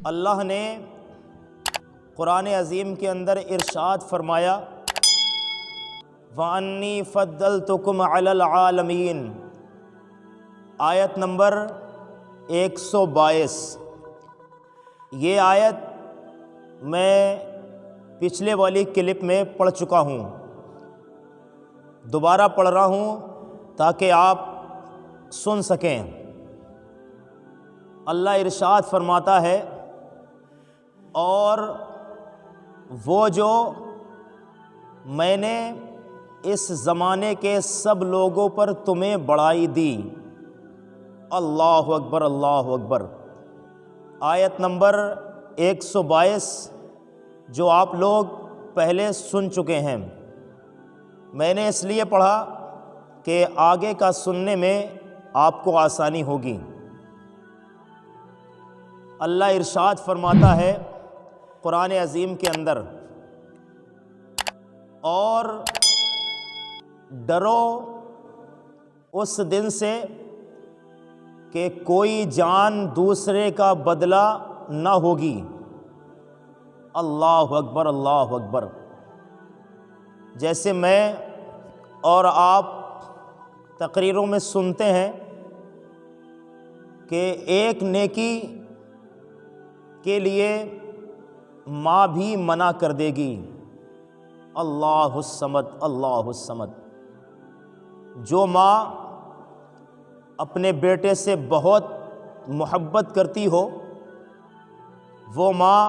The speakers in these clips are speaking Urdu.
اللہ نے قرآن عظیم کے اندر ارشاد فرمایا وَأَنِّي فَضَّلْتُكُمْ عَلَى الْعَالَمِينَ، آیت نمبر 122۔ یہ آیت میں پچھلے والی کلپ میں پڑھ چکا ہوں، دوبارہ پڑھ رہا ہوں تاکہ آپ سن سکیں۔ اللہ ارشاد فرماتا ہے، اور وہ جو میں نے اس زمانے کے سب لوگوں پر تمہیں بڑائی دی۔ اللہ اکبر، اللہ اکبر۔ آیت نمبر 122 جو آپ لوگ پہلے سن چکے ہیں، میں نے اس لیے پڑھا کہ آگے کا سننے میں آپ کو آسانی ہوگی۔ اللہ ارشاد فرماتا ہے قرآن عظیم کے اندر، اور ڈرو اس دن سے کہ کوئی جان دوسرے کا بدلہ نہ ہوگی۔ اللہ اکبر، اللہ اکبر۔ جیسے میں اور آپ تقریروں میں سنتے ہیں کہ ایک نیکی کے لیے ماں بھی منع کر دے گی۔ اللہ الصمد، اللہ الصمد۔ جو ماں اپنے بیٹے سے بہت محبت کرتی ہو، وہ ماں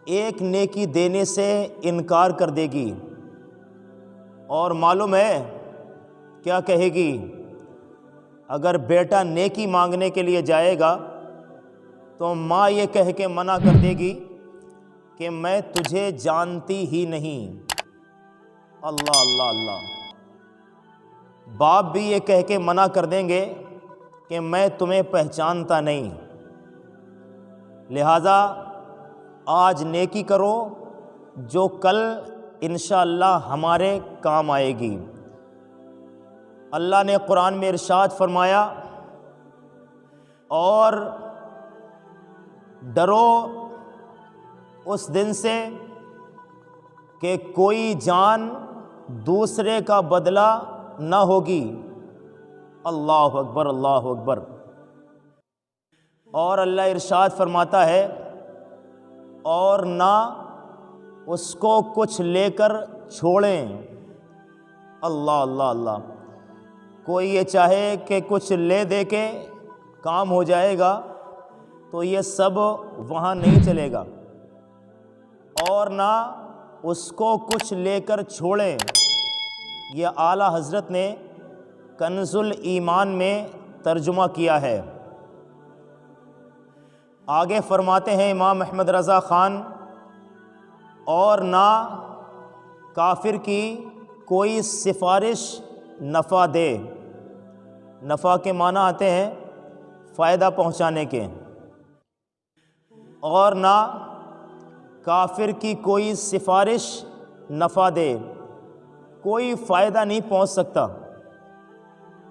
ایک نیکی دینے سے انکار کر دے گی، اور معلوم ہے کیا کہے گی؟ اگر بیٹا نیکی مانگنے کے لیے جائے گا تو ماں یہ کہہ کے منع کر دے گی کہ میں تجھے جانتی ہی نہیں۔ اللہ اللہ اللہ۔ باپ بھی یہ کہہ کے منع کر دیں گے کہ میں تمہیں پہچانتا نہیں۔ لہذا آج نیکی کرو جو کل انشاءاللہ ہمارے کام آئے گی۔ اللہ نے قرآن میں ارشاد فرمایا، اور ڈرو اس دن سے کہ کوئی جان دوسرے کا بدلہ نہ ہوگی۔ اللہ اکبر، اللہ اکبر۔ اور اللہ ارشاد فرماتا ہے، اور نہ اس کو کچھ لے کر چھوڑیں۔ اللہ اللہ اللہ۔ کوئی یہ چاہے کہ کچھ لے دے کے کام ہو جائے گا تو یہ سب وہاں نہیں چلے گا، اور نہ اس کو کچھ لے کر چھوڑیں۔ یہ اعلیٰ حضرت نے کنز الایمان میں ترجمہ کیا ہے۔ آگے فرماتے ہیں امام احمد رضا خان، اور نہ کافر کی کوئی سفارش نفع دے۔ نفع کے معنی آتے ہیں فائدہ پہنچانے کے۔ اور نہ کافر کی کوئی سفارش نفع دے، کوئی فائدہ نہیں پہنچ سکتا۔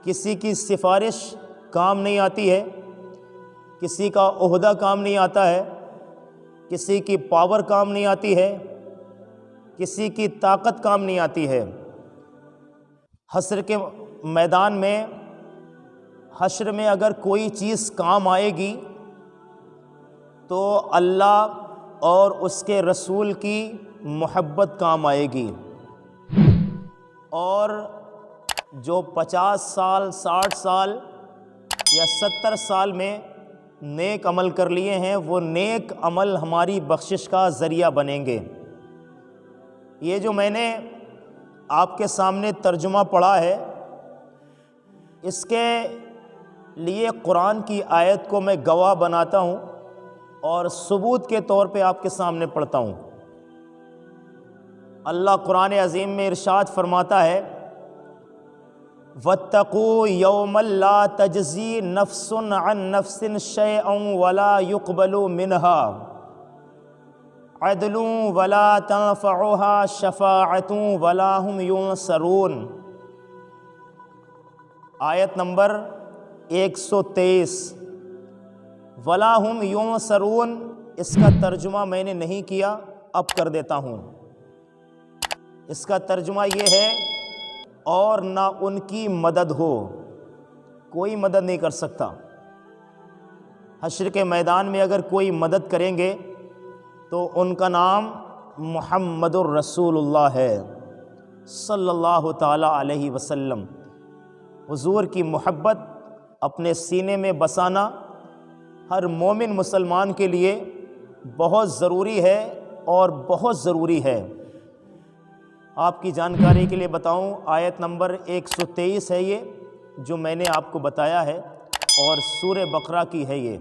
کسی کی سفارش کام نہیں آتی ہے، کسی کا عہدہ کام نہیں آتا ہے، کسی کی پاور کام نہیں آتی ہے، کسی کی طاقت کام نہیں آتی ہے۔ حشر کے میدان میں، حشر میں اگر کوئی چیز کام آئے گی تو اللہ اور اس کے رسول کی محبت کام آئے گی۔ اور جو 50 سال، 60 سال یا 70 سال میں نیک عمل کر لیے ہیں، وہ نیک عمل ہماری بخشش کا ذریعہ بنیں گے۔ یہ جو میں نے آپ کے سامنے ترجمہ پڑھا ہے، اس کے لیے قرآن کی آیت کو میں گواہ بناتا ہوں اور ثبوت کے طور پہ آپ کے سامنے پڑھتا ہوں۔ اللہ قرآن عظیم میں ارشاد فرماتا ہے، وَاتَّقُوا يَوْمًا لَا تَجْزِي نَفْسٌ عَن نَفْسٍ شَيْئًا وَلَا يُقْبَلُ مِنْهَا عَدْلٌ وَلَا تَنفَعُهَا شَفَاعَةٌ وَلَا هُمْ يُنصَرُونَ۔ آیت نمبر 123۔ ولا ہم ینصرون، اس کا ترجمہ میں نے نہیں کیا، اب کر دیتا ہوں۔ اس کا ترجمہ یہ ہے اور نہ ان کی مدد ہو، کوئی مدد نہیں کر سکتا۔ حشر کے میدان میں اگر کوئی مدد کریں گے تو ان کا نام محمد الرسول اللہ ہے صلی اللہ تعالی علیہ وسلم۔ حضور کی محبت اپنے سینے میں بسانا ہر مومن مسلمان کے لیے بہت ضروری ہے اور بہت ضروری ہے۔ آپ کی جانکاری کے لیے بتاؤں، آیت نمبر 123 ہے یہ جو میں نے آپ کو بتایا ہے، اور سورہ بقرہ کی ہے یہ۔